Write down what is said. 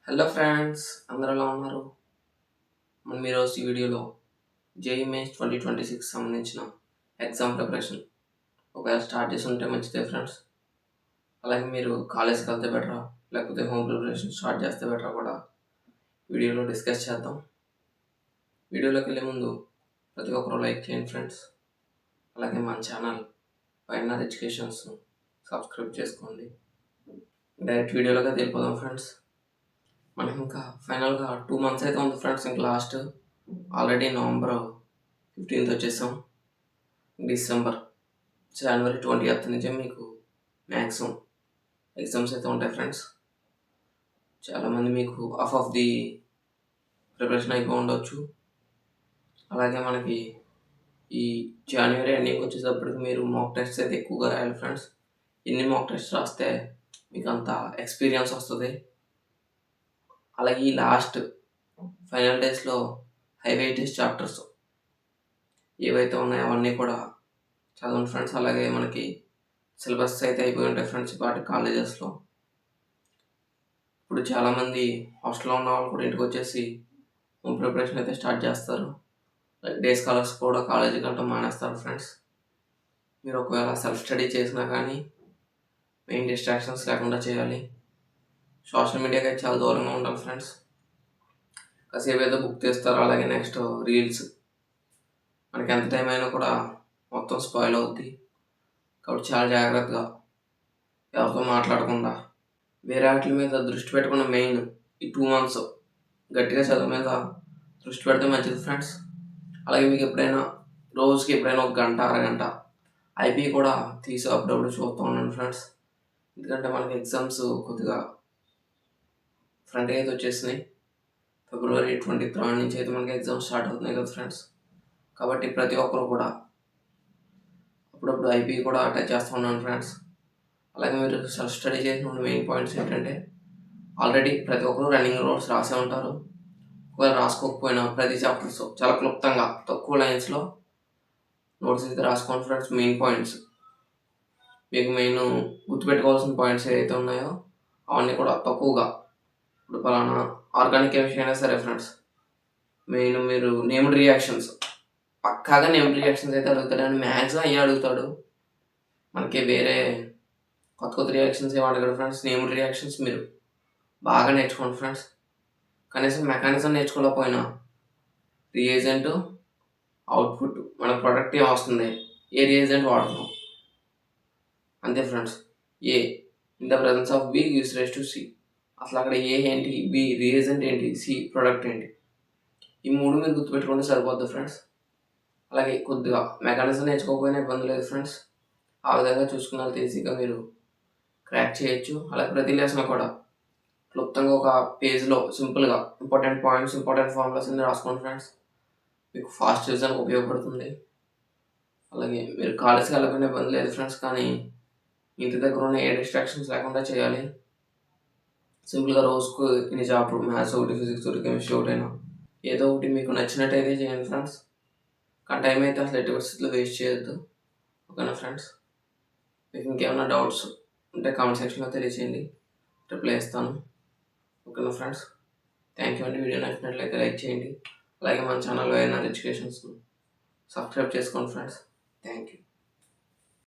Hello friends, అందరూ ఎలా ఉన్నారు? మనం ఈరోజు ఈ వీడియోలో జేఈఈ మెయిన్స్ 2026 సంబంధించిన ఎగ్జామ్ ప్రిపరేషన్ ఒకవేళ స్టార్ట్ చేసి ఉంటే మంచిదే ఫ్రెండ్స్. అలాగే మీరు కాలేజ్కి వెళ్తే బెటరా లేకపోతే హోమ్ ప్రిపరేషన్ స్టార్ట్ చేస్తే బెటరా కూడా వీడియోలో డిస్కస్ చేద్దాం. వీడియోలోకి వెళ్ళే ముందు ప్రతి ఒక్కరు లైక్ చేయండి ఫ్రెండ్స్. అలాగే మన ఛానల్ వైఎన్ఆర్ ఎడ్యుకేషన్స్ సబ్స్క్రైబ్ చేసుకోండి. డైరెక్ట్ వీడియోలోకి వెళ్ళిపోదాం ఫ్రెండ్స్. మనం ఇంకా ఫైనల్గా 2 months అయితే ఉంది ఫ్రెండ్స్. ఇంకా లాస్ట్ ఆల్రెడీ నవంబర్ 15th వచ్చేసాం. డిసెంబర్ జనవరి 20th నుంచే మీకు మ్యాక్సిమం ఎగ్జామ్స్ అయితే ఉంటాయి ఫ్రెండ్స్. చాలామంది మీకు ఆఫ్ ది ప్రిపరేషన్ అయిపోయి ఉండవచ్చు. అలాగే మనకి ఈ జనవరి ఎండింగ్ వచ్చేటప్పటికి మీరు మాక్ టెస్ట్ అయితే ఎక్కువగా రాయాలి ఫ్రెండ్స్. ఎన్ని మాక్ టెస్ట్ రాస్తే మీకు అంత ఎక్స్పీరియన్స్ వస్తుంది. అలాగే ఈ లాస్ట్ ఫైనల్ డేస్లో హై వెయిటేజ్ చాప్టర్స్ ఏవైతే ఉన్నాయో అవన్నీ కూడా చదవండి ఫ్రెండ్స్. అలాగే మనకి సిలబస్ అయితే అయిపోయి ఉంటాయి ఫ్రెండ్స్ వాటి కాలేజెస్లో. ఇప్పుడు చాలామంది హాస్టల్లో ఉన్న వాళ్ళు కూడా ఇంటికి వచ్చేసి హోమ్ ప్రిపరేషన్ అయితే స్టార్ట్ చేస్తారు. డే స్కాలర్స్ కూడా కాలేజీకి వెళ్ళటం మానేస్తారు ఫ్రెండ్స్. మీరు ఒకవేళ సెల్ఫ్ స్టడీ చేసినా కానీ మెయిన్ డిస్ట్రాక్షన్స్ లేకుండా చేయాలి. సోషల్ మీడియాకి అయితే చాలా దూరంగా ఉండాలి ఫ్రెండ్స్. కాసేపు ఏదో బుక్ తీస్తారు, అలాగే నెక్స్ట్ రీల్స్, మనకి ఎంత టైం అయినా కూడా మొత్తం స్పాయిల్ అవుద్ది. కాబట్టి చాలా జాగ్రత్తగా ఎవరితో మాట్లాడకుండా వేరే వాటి మీద దృష్టి పెట్టకుండా మెయిన్ ఈ 2 months గట్టిగా చదువు మీద దృష్టి పెడితే మంచిది ఫ్రెండ్స్. అలాగే మీకు ఎప్పుడైనా రోజుకి ఎప్పుడైనా 1 గంట అరగంట ఐపీ కూడా తీసి అప్పుడప్పుడు చూస్తూ ఉండండి ఫ్రెండ్స్. ఎందుకంటే మనకి ఎగ్జామ్స్ కొద్దిగా ఫ్రంట్ అయితే వచ్చేసినాయి. February 23rd నుంచి అయితే మనకి ఎగ్జామ్స్ స్టార్ట్ అవుతున్నాయి కదా ఫ్రెండ్స్. కాబట్టి ప్రతి ఒక్కరు కూడా అప్పుడప్పుడు ఐపీ కూడా టచ్ చేస్తూ ఉన్నాను ఫ్రెండ్స్. అలాగే మీరు సెల్ఫ్ స్టడీ చేసిన మెయిన్ పాయింట్స్ ఏంటంటే ఆల్రెడీ ప్రతి ఒక్కరు రన్నింగ్ నోట్స్ రాసే ఉంటారు. ఒకవేళ రాసుకోకపోయినా ప్రతి చాప్టర్స్ చాలా క్లుప్తంగా తక్కువ లైన్స్లో నోట్స్ అయితే రాసుకోండి ఫ్రెండ్స్. మెయిన్ పాయింట్స్ మీకు మెయిన్ గుర్తుపెట్టుకోవాల్సిన పాయింట్స్ ఏవైతే ఉన్నాయో అవన్నీ కూడా తక్కువగా. ఇప్పుడు పలానా ఆర్గానిక్ కెమిస్ట్రీ అయినా సరే ఫ్రెండ్స్, మెయిన్ మీరు నేమ్డ్ రియాక్షన్స్ పక్కాగా నేమ్డ్ రియాక్షన్స్ అయితే అడుగుతాడు అని మ్యాక్సిమం అయ్యి అడుగుతాడు. మనకి వేరే కొత్త రియాక్షన్స్ ఏమి అడగడు ఫ్రెండ్స్. నేమ్డ్ రియాక్షన్స్ మీరు బాగా నేర్చుకోండి ఫ్రెండ్స్. కనీసం మెకానిజం నేర్చుకోలేకపోయినా రియేజెంట్ అవుట్పుట్ మన ప్రొడక్ట్ ఏం వస్తుంది, ఏ రియేజెంట్ వాడుతున్నాం అంతే friends. A in the presence of B gives rise to C. అసలు అక్కడ ఏ ఏంటి, బి రియేజెంట్ ఏంటి, సి ప్రొడక్ట్ ఏంటి, ఈ 3 మీరు గుర్తుపెట్టుకుంటే సరిపోద్ది ఫ్రెండ్స్. అలాగే కొద్దిగా మెకానిజం నేర్చుకోకపోయినా ఇబ్బంది లేదు ఫ్రెండ్స్. ఆ విధంగా చూసుకున్న ఈజీగా మీరు క్రాక్ చేయొచ్చు. అలాగే ప్రతి లెసన్ కూడా క్లుప్తంగా ఒక పేజ్లో సింపుల్గా ఇంపార్టెంట్ పాయింట్స్, ఇంపార్టెంట్ ఫార్ములాస్ అన్ని రాసుకోండి ఫ్రెండ్స్. మీకు ఫాస్ట్ రివిజన్కి ఉపయోగపడుతుంది. అలాగే మీరు కాలేజ్కి వెళ్ళకపోయినా ఇబ్బంది లేదు ఫ్రెండ్స్, కానీ ఇంటి దగ్గర ఉన్న ఏ డిస్ట్రాక్షన్స్ లేకుండా చేయాలి. సింపుల్గా రోజుకు ఇన్ని చాప్టర్, మ్యాథ్స్ ఒకటి, ఫిజిక్స్ ఒకటి, కెమిస్ట్రీ ఒకటైనా ఏదో ఒకటి మీకు నచ్చినట్టయితే చేయండి ఫ్రెండ్స్. కానీ టైం అయితే అసలు ఎట్టి పరిస్థితుల్లో వేస్ట్ చేయొద్దు. ఓకేనా ఫ్రెండ్స్? మీకు ఇంకేమైనా డౌట్స్ ఉంటే కామెంట్ సెక్షన్లో తెలియచేయండి, రిప్లై ఇస్తాను. ఓకేనా ఫ్రెండ్స్? థ్యాంక్ యూ అండి. వీడియో నచ్చినట్లయితే లైక్ చేయండి. అలాగే మన ఛానల్ వైఎన్ఆర్ ఎడ్యుకేషన్స్ సబ్స్క్రైబ్ చేసుకోండి ఫ్రెండ్స్. Thank you.